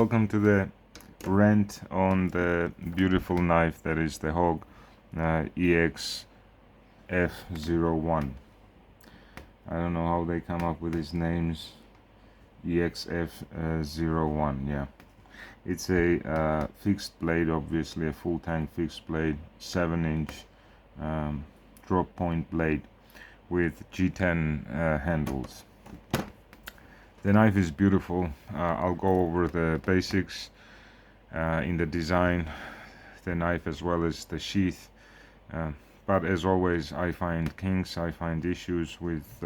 Welcome to the rant on the beautiful knife that is the HOGUE EX-F01. I don't know how they come up with these names. EX-F01, yeah. It's a fixed blade, obviously a full tank fixed blade, 7-inch drop point blade with G10 handles. The knife is beautiful. I'll go over the basics in the design, the knife as well as the sheath. But as always, I find kinks, I find issues with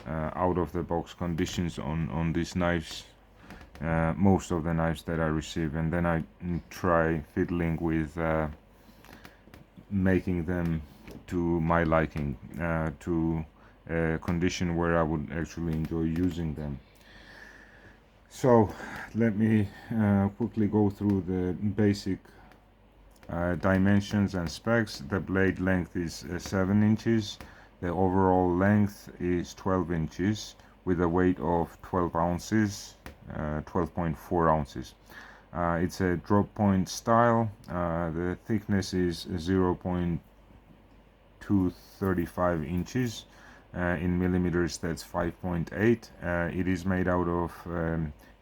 out-of-the-box conditions on these knives. Most of the knives that I receive, and then I try fiddling with making them to my liking, to a condition where I would actually enjoy using them. So let me quickly go through the basic dimensions and specs. The blade length is 7 inches. The overall length is 12 inches with a weight of 12 ounces, 12.4 ounces. It's a drop point style. The thickness is 0.235 inches. In millimeters, that's 5.8. It is made out of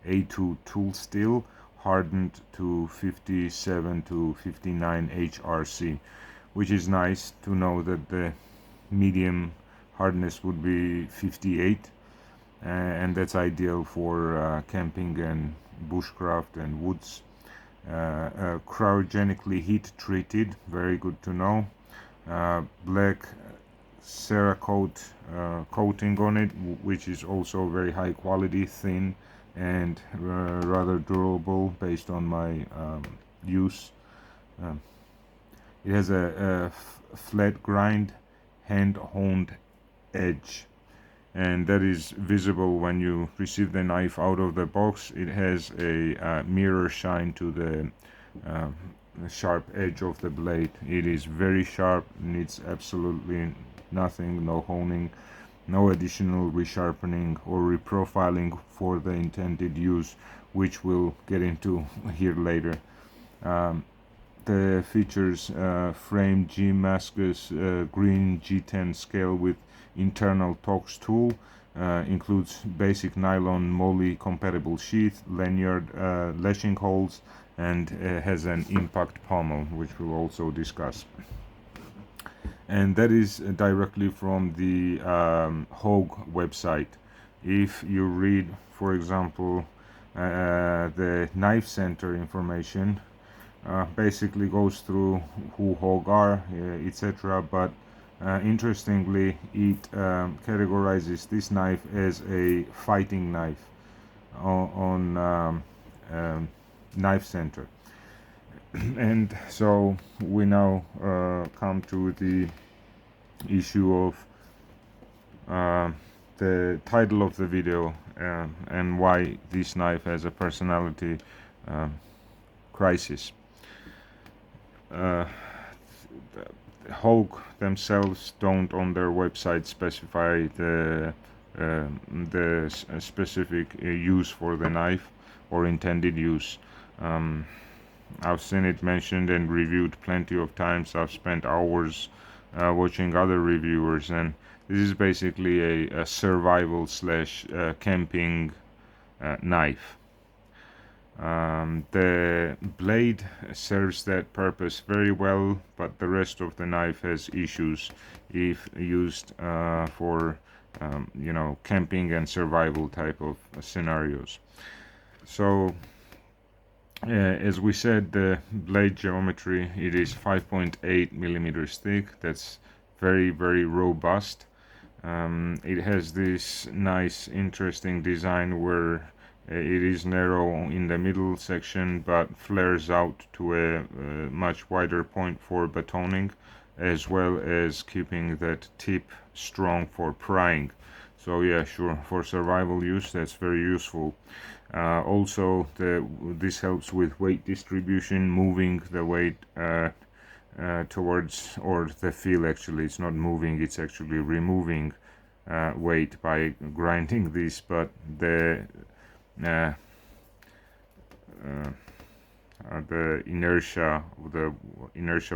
A2 tool steel, hardened to 57 to 59 HRC, which is nice to know that the medium hardness would be 58, and that's ideal for camping and bushcraft and woods. Cryogenically heat treated, very good to know. Black Cerakote coating on it, which is also very high quality, thin and rather durable based on my use. It has a flat grind, hand-honed edge, and that is visible when you receive the knife out of the box. It has a mirror shine to the sharp edge of the blade. It is very sharp, needs absolutely nothing, no honing, no additional resharpening or reprofiling for the intended use, which we'll get into here later. The features frame Damascus green G10 scale with internal Tox tool, includes basic nylon moly compatible sheath, lanyard lashing holes, and has an impact pommel, which we'll also discuss. And that is directly from the HOGUE website. If you read, for example, the knife center information, basically goes through who HOGUE are, etc. But interestingly, it categorizes this knife as a fighting knife on Knife Center. And so we now come to the issue of the title of the video and why this knife has a personality crisis. HOGUE themselves don't on their website specify the specific use for the knife or intended use. I've seen it mentioned and reviewed plenty of times. I've spent hours watching other reviewers, and this is basically a survival slash camping knife. The blade serves that purpose very well, but the rest of the knife has issues if used for camping and survival type of scenarios. So as we said, the blade geometry, it is 5.8 millimeters thick. That's very, very robust. It has this nice, interesting design where it is narrow in the middle section, but flares out to a much wider point for batoning, as well as keeping that tip strong for prying. So yeah, sure, for survival use, that's very useful. Also, this helps with weight distribution, moving the weight towards, or the feel actually, it's not moving, it's actually removing weight by grinding this, but the the inertia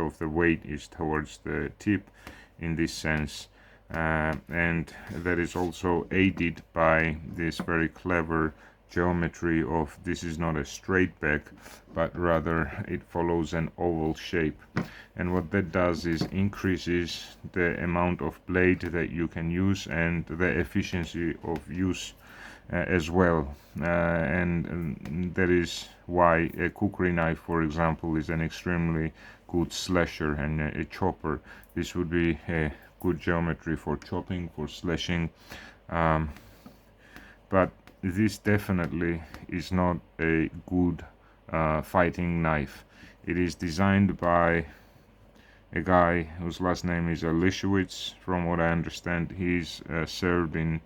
of the weight is towards the tip in this sense, and that is also aided by this very clever geometry of this is not a straight back, but rather it follows an oval shape. And what that does is increases the amount of blade that you can use and the efficiency of use as well, and that is why a cookery knife, for example, is an extremely good slasher and a chopper. This would be a good geometry for chopping, for slashing, but this definitely is not a good fighting knife. It is designed by a guy whose last name is Lishowitz. From what I understand, he's served in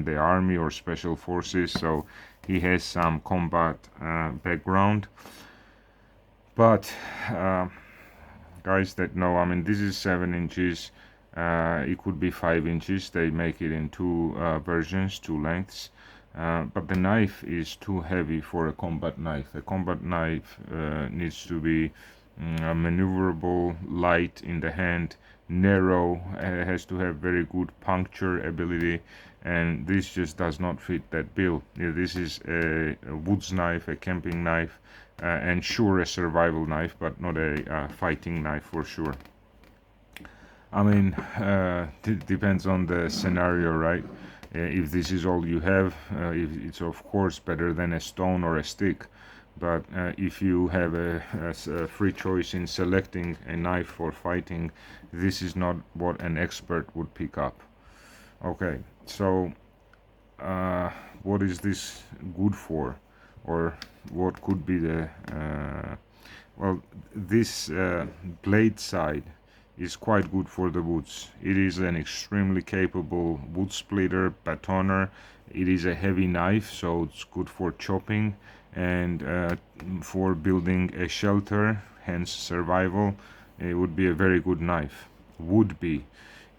the army or special forces, so he has some combat background. But guys that know, I mean, this is 7 inches. It could be 5 inches. They make it in two versions, two lengths. But the knife is too heavy for a combat knife. A combat knife needs to be maneuverable, light in the hand, narrow, has to have very good puncture ability, and this just does not fit that bill. This is a woods knife, a camping knife, and sure, a survival knife, but not a fighting knife for sure. I mean, it depends on the scenario, right? If this is all you have, it's of course better than a stone or a stick. But if you have a free choice in selecting a knife for fighting, this is not what an expert would pick up. Okay, so what is this good for, or what could be the well, this blade side is quite good for the woods. It is an extremely capable wood splitter, batoner. It is a heavy knife, so it's good for chopping and for building a shelter, hence survival. It would be a very good knife. Would be,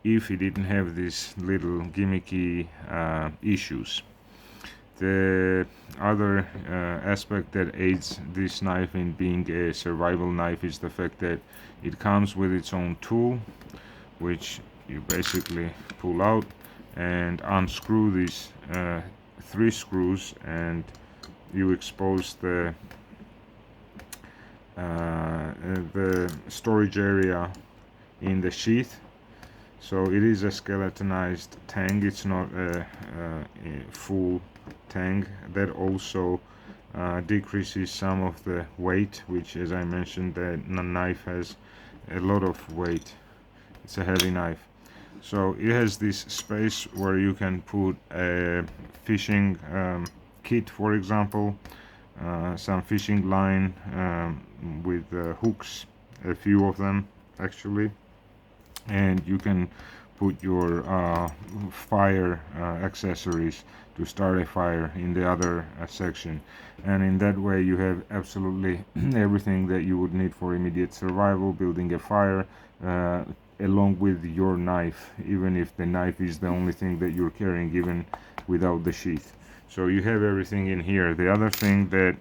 if it didn't have these little gimmicky issues. The other aspect that aids this knife in being a survival knife is the fact that it comes with its own tool, which you basically pull out and unscrew these 3 screws, and you expose the storage area in the sheath. So it is a skeletonized tang, it's not a full tang. That also decreases some of the weight, which, as I mentioned, the knife has a lot of weight. It's a heavy knife. So it has this space where you can put a fishing kit, for example, some fishing line with hooks, a few of them actually, and you can put your fire accessories to start a fire in the other section, and in that way you have absolutely everything that you would need for immediate survival, building a fire, along with your knife, even if the knife is the only thing that you're carrying, even without the sheath. So you have everything in here. The other thing that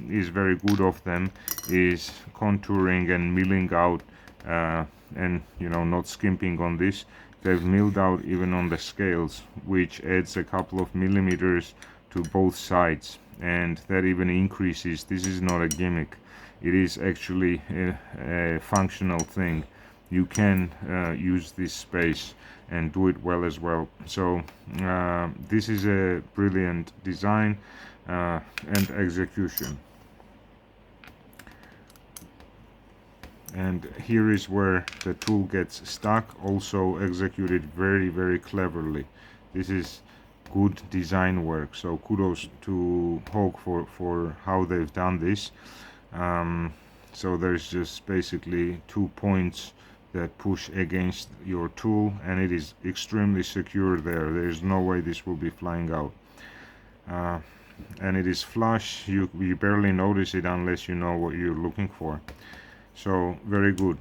is very good of them is contouring and milling out, and not skimping on this. They've milled out even on the scales, which adds a couple of millimeters to both sides, and that even increases. This is not a gimmick, it is actually a functional thing. You can use this space and do it well as well. So this is a brilliant design and execution. And here is where the tool gets stuck, also executed very, very cleverly. This is good design work, so kudos to Hogue for how they've done this. So there's just basically 2 points that push against your tool, and it is extremely secure there. There's no way this will be flying out. And it is flush. You barely notice it unless you know what you're looking for. So very good.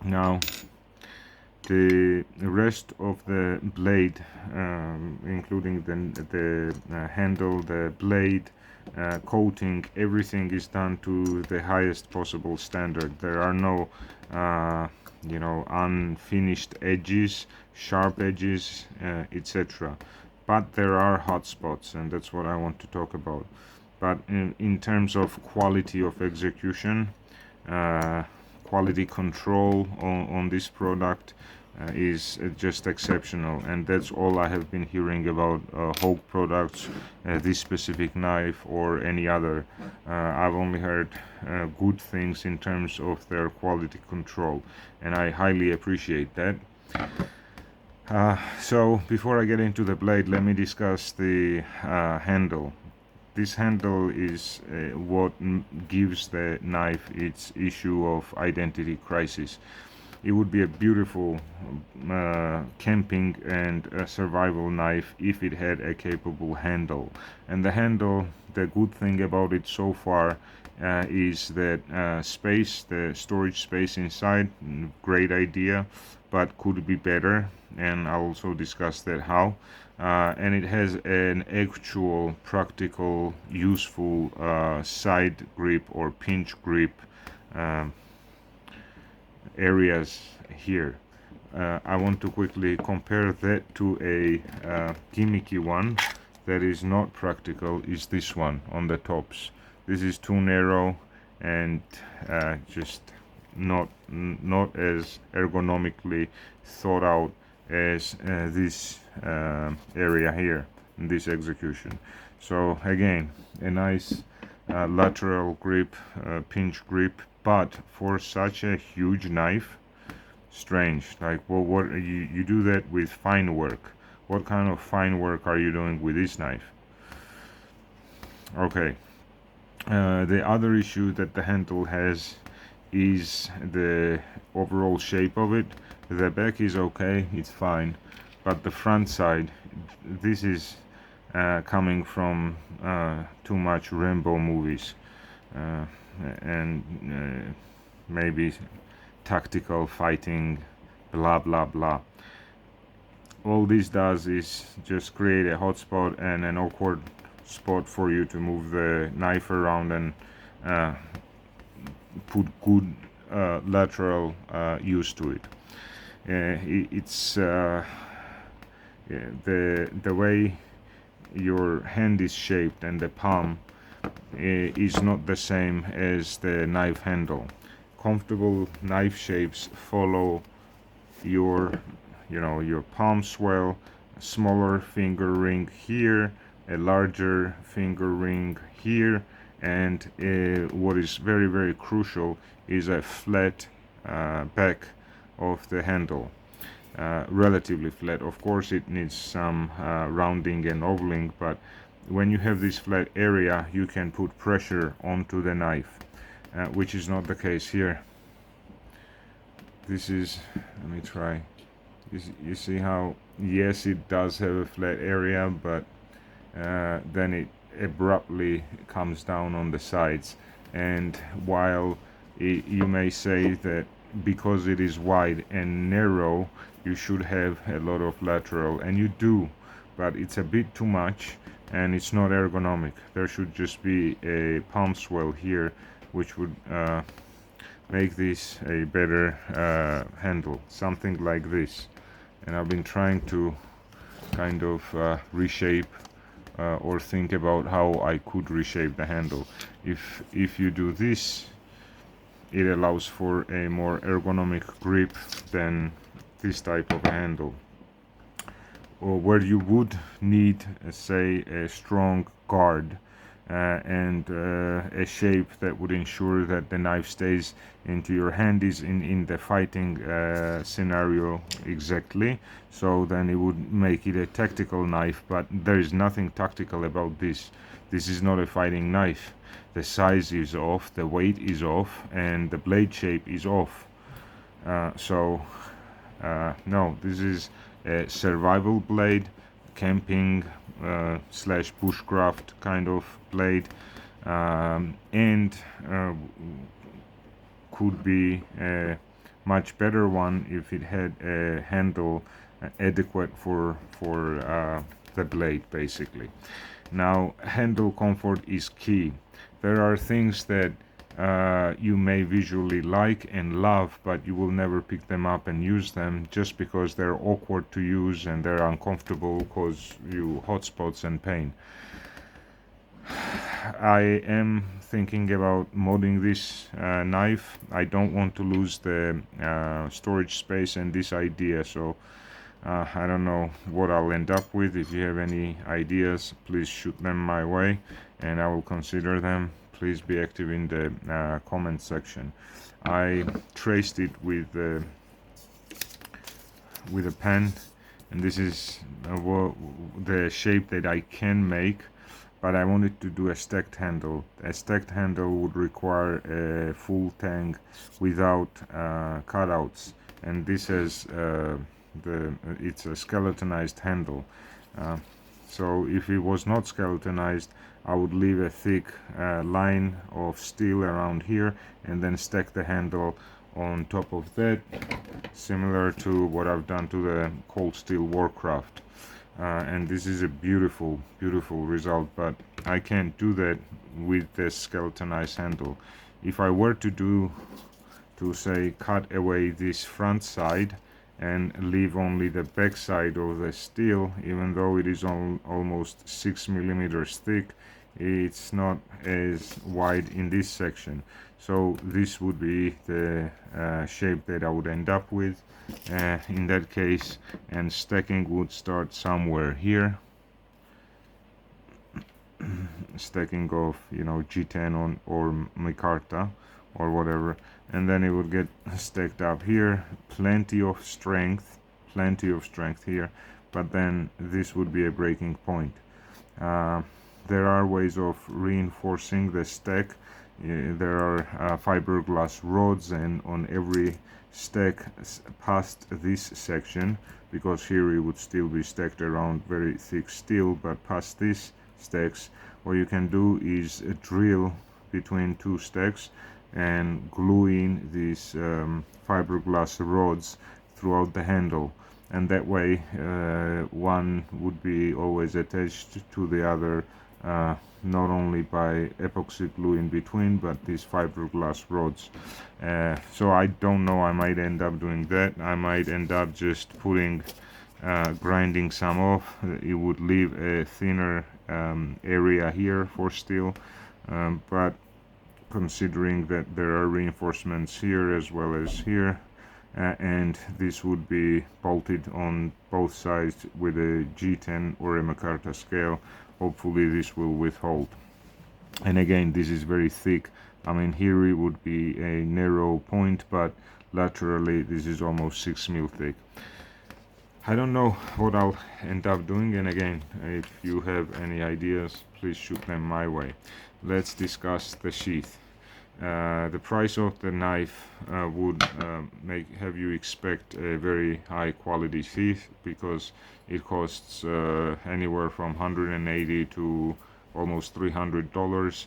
Now the rest of the blade, including the handle, the blade, coating, everything is done to the highest possible standard. There are no you know, unfinished edges, sharp edges, etc. But there are hot spots, and that's what I want to talk about. But in terms of quality of execution, quality control on this product is just exceptional, and that's all I have been hearing about HOGUE products, this specific knife or any other. I've only heard good things in terms of their quality control, and I highly appreciate that. So before I get into the blade, let me discuss the handle. This handle is what gives the knife its issue of identity crisis. It would be a beautiful camping and survival knife if it had a capable handle. And the handle, the good thing about it so far is that space, the storage space inside, great idea, but could be better, and I'll also discuss that how. And it has an actual practical useful side grip or pinch grip areas here. I want to quickly compare that to a gimmicky one that is not practical, is this one on the tops. This is too narrow and just not as ergonomically thought out as this area here in this execution. So again, a nice lateral grip, pinch grip, but for such a huge knife, strange. Like, well, what you do that with fine work? What kind of fine work are you doing with this knife? Okay. The other issue that the handle has is the overall shape of it. The back is okay, it's fine, but the front side, this is coming from too much Rambo movies and maybe tactical fighting, blah blah blah. All this does is just create a hot spot and an awkward spot for you to move the knife around and put good lateral use to it. It's the way your hand is shaped and the palm is not the same as the knife handle. Comfortable knife shapes follow your, you know, your palm swell, a smaller finger ring here, a larger finger ring here, and what is very, very crucial is a flat back of the handle. Relatively flat. Of course it needs some rounding and ovaling, but when you have this flat area you can put pressure onto the knife, which is not the case here. This is, let me try. You see how, yes, it does have a flat area, but then it abruptly comes down on the sides. And while you may say that because it is wide and narrow you should have a lot of lateral, and you do, but it's a bit too much and it's not ergonomic. There should just be a palm swell here, which would make this a better handle, something like this. And I've been trying to kind of reshape or think about how I could reshape the handle. If you do this, it allows for a more ergonomic grip than this type of a handle. Or where you would need, say, a strong guard and a shape that would ensure that the knife stays into your hand is in the fighting scenario exactly. So then it would make it a tactical knife, but there is nothing tactical about this. This is not a fighting knife. The size is off, the weight is off, and the blade shape is off. No, this is a survival blade, camping slash bushcraft kind of blade, and could be a much better one if it had a handle adequate for the blade, basically. Now, handle comfort is key. There are things that you may visually like and love, but you will never pick them up and use them just because they're awkward to use and they're uncomfortable, cause you hot spots and pain. I am thinking about modding this knife. I don't want to lose the storage space and this idea, so I don't know what I'll end up with. If you have any ideas, please shoot them my way and I will consider them. Please be active in the comment section. I traced it with a pen, and this is the shape that I can make, but I wanted to do a stacked handle. A stacked handle would require a full tang without cutouts, and this has it's a skeletonized handle. So if it was not skeletonized, I would leave a thick line of steel around here and then stack the handle on top of that, similar to what I've done to the cold steel Warcraft. And this is a beautiful result, but I can't do that with this skeletonized handle. If I were to say cut away this front side and leave only the back side of the steel, even though it is almost 6 millimeters thick, it's not as wide in this section. So this would be the shape that I would end up with in that case, and stacking would start somewhere here. Stacking of, you know, G10 on or micarta or whatever, and then it would get stacked up here. Plenty of strength here, but then this would be a breaking point. There are ways of reinforcing the stack. There are fiberglass rods, and on every stack past this section, because here it would still be stacked around very thick steel, but past these stacks, what you can do is drill between two stacks and glue in these fiberglass rods throughout the handle, and that way one would be always attached to the other, not only by epoxy glue in between, but these fiberglass rods. So I don't know, I might end up doing that. I might end up just putting grinding some off. It would leave a thinner area here for steel, but considering that there are reinforcements here as well as here, and this would be bolted on both sides with a G10 or a micarta scale, hopefully this will withhold. And again, this is very thick. I mean, here it would be a narrow point, but laterally this is almost 6 mil thick. I don't know what I'll end up doing, and again, if you have any ideas, please shoot them my way. Let's discuss the sheath. The price of the knife would have you expect a very high quality sheath, because it costs anywhere from $180 to almost $300,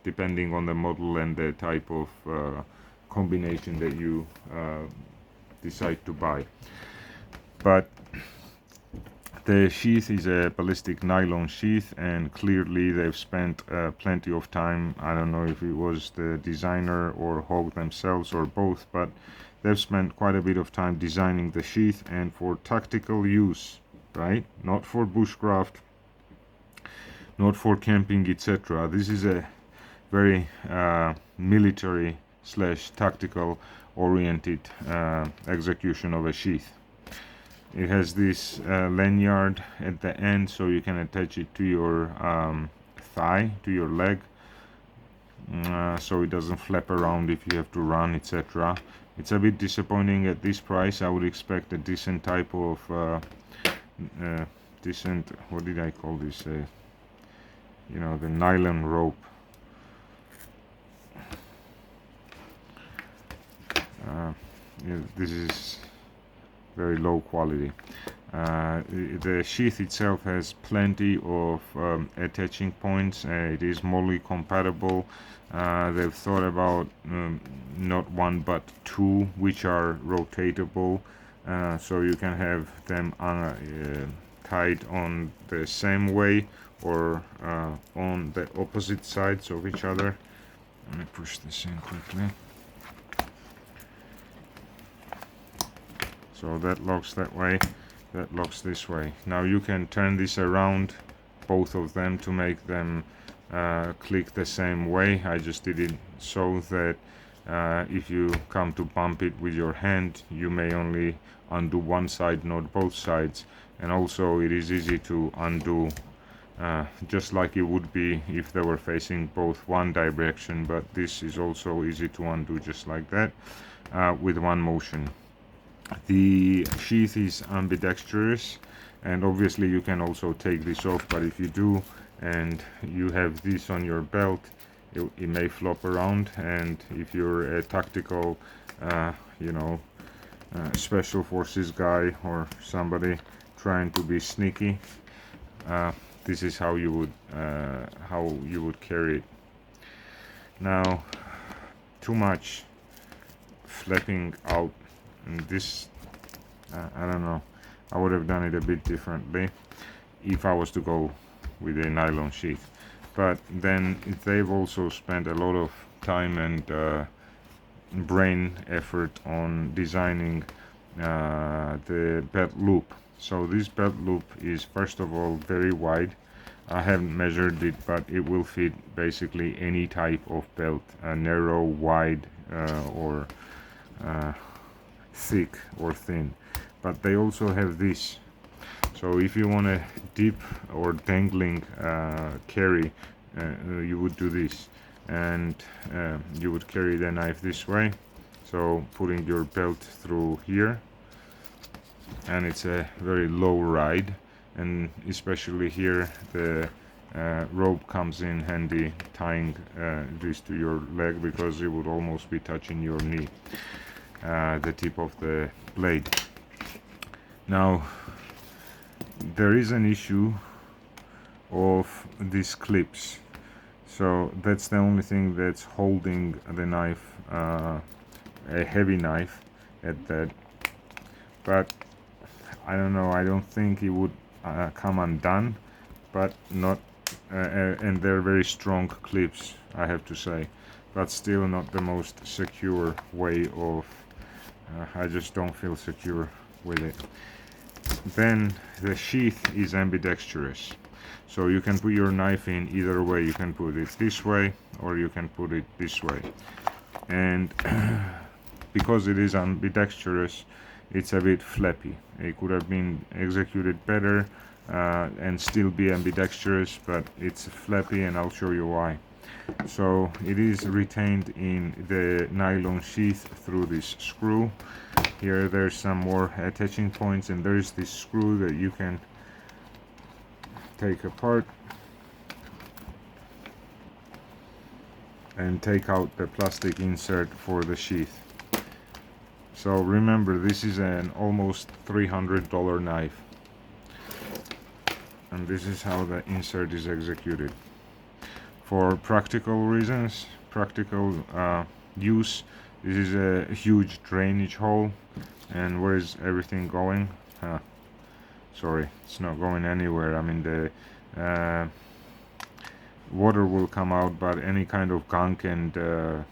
depending on the model and the type of combination that you decide to buy. But the sheath is a ballistic nylon sheath, and clearly they've spent plenty of time. I don't know if it was the designer or HOGUE themselves or both, but they've spent quite a bit of time designing the sheath, and for tactical use, right? Not for bushcraft, not for camping, etc. This is a very military / tactical oriented execution of a sheath. It has this lanyard at the end, so you can attach it to your thigh, to your leg, so it doesn't flap around if you have to run, etc. It's a bit disappointing at this price. I would expect a decent type of decent, what did I call this, you know, the nylon rope. This is very low quality. The sheath itself has plenty of attaching points. It is MOLLE compatible. They've thought about not one but two, which are rotatable, so you can have them tied on the same way or on the opposite sides of each other. Let me push this in quickly. So that locks that way, that locks this way. Now you can turn this around, both of them, to make them click the same way. I just did it so that if you come to bump it with your hand, you may only undo one side, not both sides. And also it is easy to undo, just like it would be if they were facing both one direction, but this is also easy to undo just like that with one motion. The sheath is ambidextrous, and obviously you can also take this off, but if you do and you have this on your belt, it may flop around. And if you're a tactical special forces guy or somebody trying to be sneaky, this is how you would carry it. Now, too much flapping out, and this I don't know, I would have done it a bit differently if I was to go with a nylon sheath. But then they've also spent a lot of time and brain effort on designing the belt loop. So this belt loop is, first of all, very wide. I haven't measured it, but it will fit basically any type of belt, narrow, wide, or thick or thin. But they also have this. So if you want a deep or dangling carry, you would do this, and you would carry the knife this way, so putting your belt through here, and it's a very low ride, and especially here the rope comes in handy, tying this to your leg, because it would almost be touching your knee, the tip of the blade. Now there is an issue of these clips, so that's the only thing that's holding the knife, a heavy knife at that. But I don't know, I don't think it would come undone, but not and they're very strong clips, I have to say, but still not the most secure way of I just don't feel secure with it. Then the sheath is ambidextrous, so you can put your knife in either way. You can put it this way or you can put it this way, and because it is ambidextrous, it's a bit flappy. It could have been executed better and still be ambidextrous, but it's flappy, and I'll show you why. So it is retained in the nylon sheath through this screw. Here there's some more attaching points, and there's this screw that you can take apart and take out the plastic insert for the sheath. So remember, this is an almost $300 knife, and this is how the insert is executed. For practical reasons, practical use, this is a huge drainage hole. And where is everything going? Sorry, it's not going anywhere. I mean, the water will come out, but any kind of gunk and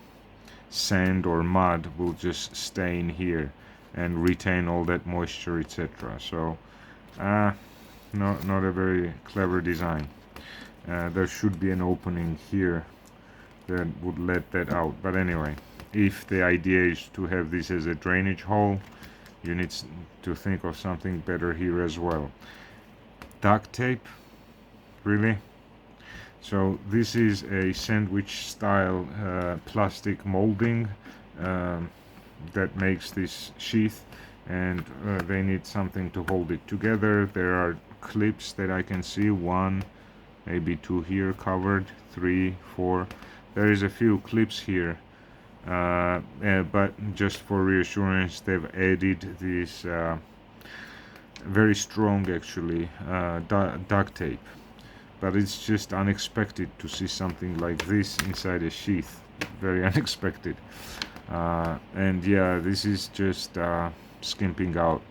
sand or mud will just stay in here and retain all that moisture, etc. So not a very clever design. There should be an opening here that would let that out, but anyway, if the idea is to have this as a drainage hole, you need to think of something better here as well. Duct tape, really? So this is a sandwich style plastic molding that makes this sheath, and they need something to hold it together. There are clips that I can see, 1, maybe 2 here covered, 3, 4. There is a few clips here, but just for reassurance, they've added this very strong, actually, duct tape. But it's just unexpected to see something like this inside a sheath. Very unexpected. And yeah, this is just skimping out.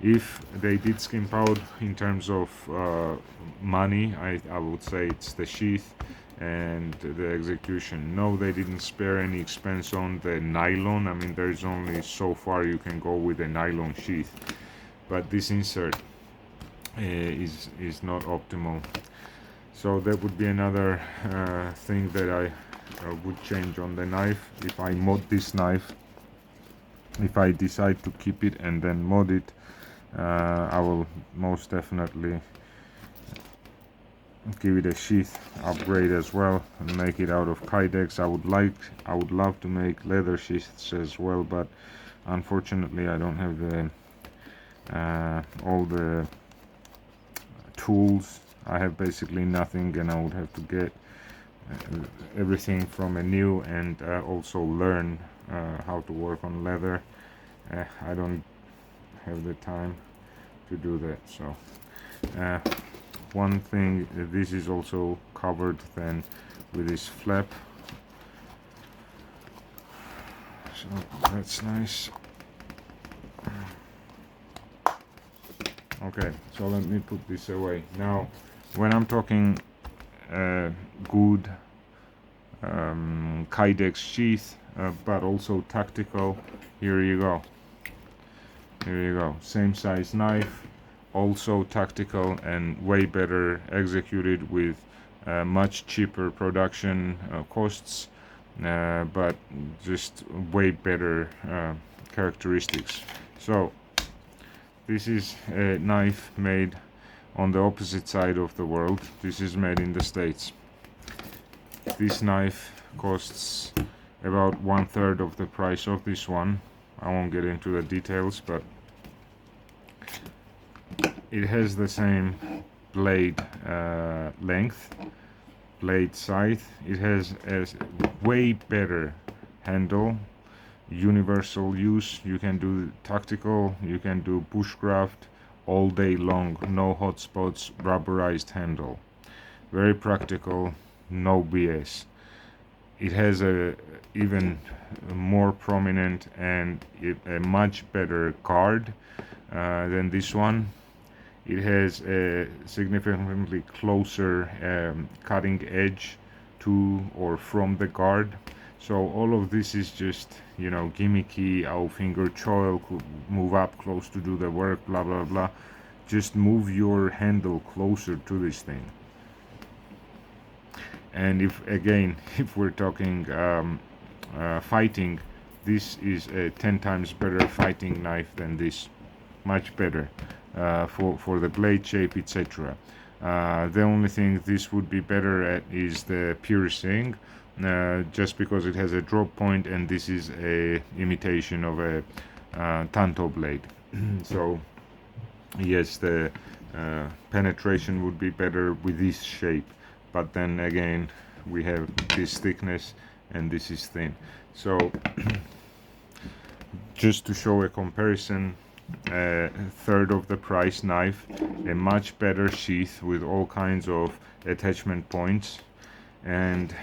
If they did skimp out in terms of money, I would say it's the sheath and the execution. No, they didn't spare any expense on the nylon. I mean, there's only so far you can go with a nylon sheath, but this insert is not optimal. So that would be another thing that I would change on the knife. If I mod this knife, if I decide to keep it and then mod it, I will most definitely give it a sheath upgrade as well and make it out of kydex. I would love to make leather sheaths as well, but unfortunately I don't have the all the tools. I have basically nothing, and I would have to get everything from a new and also learn how to work on leather. I don't have the time to do that. So one thing, this is also covered then with this flap, so that's nice. Okay, so let me put this away. Now when I'm talking good kydex sheath, but also tactical, here you go, same size knife, also tactical and way better executed with much cheaper production costs, but just way better characteristics. So this is a knife made on the opposite side of the world. This is made in the States. This knife costs about 1/3 of the price of this one. I won't get into the details, but it has the same blade length, blade size. It has a way better handle, universal use. You can do tactical, you can do bushcraft all day long, no hot spots, rubberized handle, very practical, no BS. It has a even more prominent and a much better guard than this one. It has a significantly closer cutting edge to or from the guard. So all of this is just, you know, gimmicky. Our finger choil could move up close to do the work, blah blah blah. Just move your handle closer to this thing. And if again, if we're talking fighting, this is a 10 times better fighting knife than this, much better for the blade shape, etc. The only thing this would be better at is the piercing, just because it has a drop point, and this is a imitation of a tanto blade. So yes, the penetration would be better with this shape, but then again we have this thickness and this is thin. So just to show a comparison, a third of the price knife, a much better sheath with all kinds of attachment points, and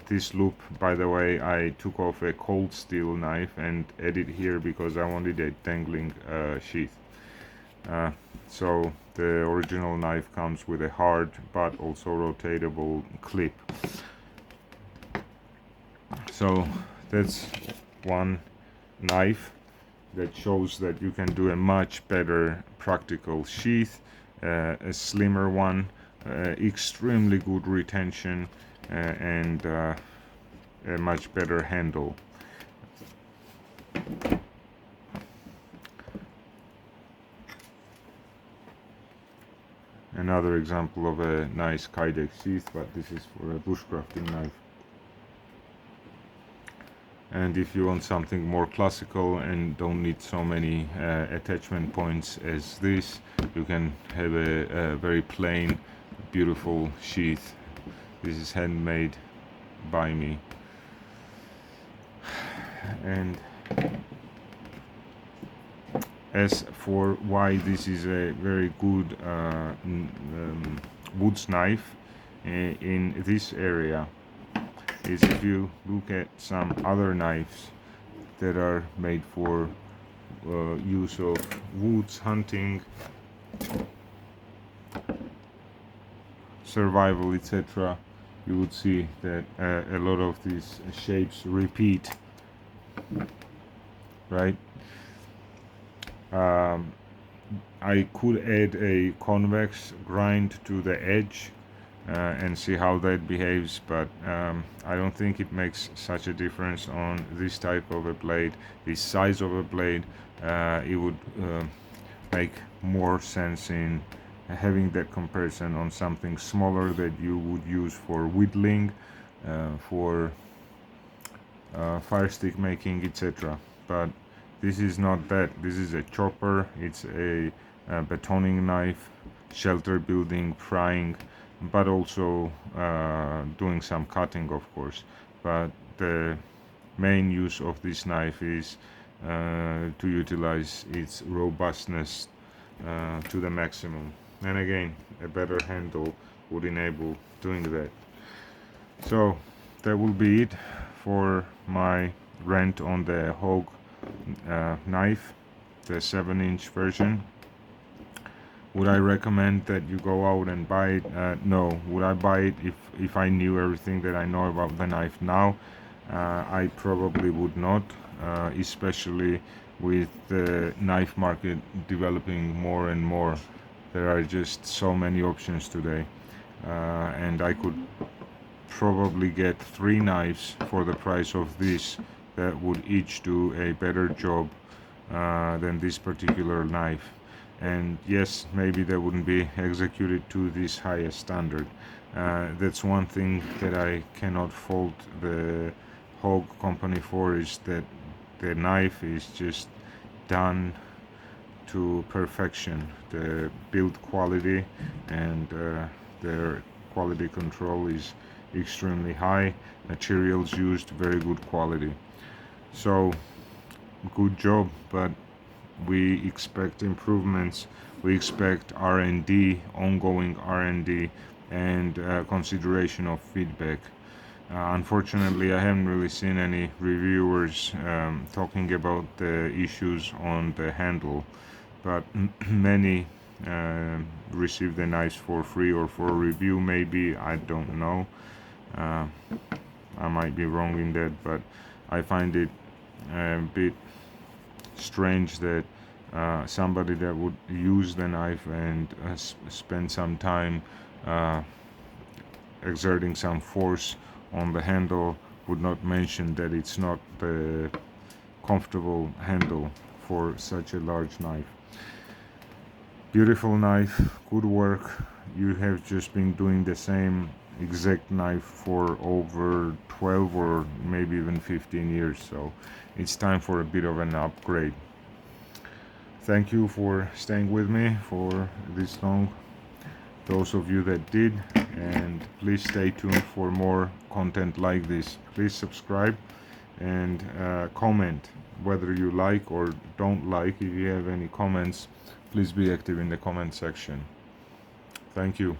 this loop, by the way, I took off a cold steel knife and added here because I wanted a dangling sheath. So the original knife comes with a hard but also rotatable clip. So that's one knife that shows that you can do a much better practical sheath, a slimmer one, extremely good retention, and a much better handle. Another example of a nice kydex sheath, but this is for a bushcrafting knife. And if you want something more classical and don't need so many attachment points as this, you can have a very plain, beautiful sheath. This is handmade by me. And as for why this is a very good woods knife in this area, is if you look at some other knives that are made for use of woods, hunting, survival, etc., you would see that a lot of these shapes repeat, right? I could add a convex grind to the edge and see how that behaves, but I don't think it makes such a difference on this type of a blade, this size of a blade. It would make more sense in having that comparison on something smaller that you would use for whittling, for fire stick making, etc. But this is not that. This is a chopper. It's a betoning knife, shelter building, frying, but also doing some cutting, of course. But the main use of this knife is to utilize its robustness to the maximum. And again, a better handle would enable doing that. So that will be it for my rant on the HOGUE knife, the 7-inch version. Would I recommend that you go out and buy it? No. Would I buy it if I knew everything that I know about the knife now? I probably would not, especially with the knife market developing more and more. There are just so many options today, and I could probably get 3 knives for the price of this that would each do a better job than this particular knife. And yes, maybe they wouldn't be executed to this highest standard. That's one thing that I cannot fault the HOGUE company for, is that the knife is just done to perfection. The build quality and their quality control is extremely high. Materials used, very good quality. So good job, but we expect improvements. We expect R&D, ongoing R&D, and consideration of feedback. Unfortunately, I haven't really seen any reviewers talking about the issues on the handle, but many receive the knives for free or for review, maybe, I don't know. I might be wrong in that, but I find it a bit strange that somebody that would use the knife and spend some time exerting some force on the handle would not mention that it's not the comfortable handle for such a large knife. Beautiful knife, good work. You have just been doing the same exact knife for over 12 or maybe even 15 years, so it's time for a bit of an upgrade. Thank you for staying with me for this long, those of you that did, and please stay tuned for more content like this. Please subscribe and comment whether you like or don't like. If you have any comments, please be active in the comment section. Thank you.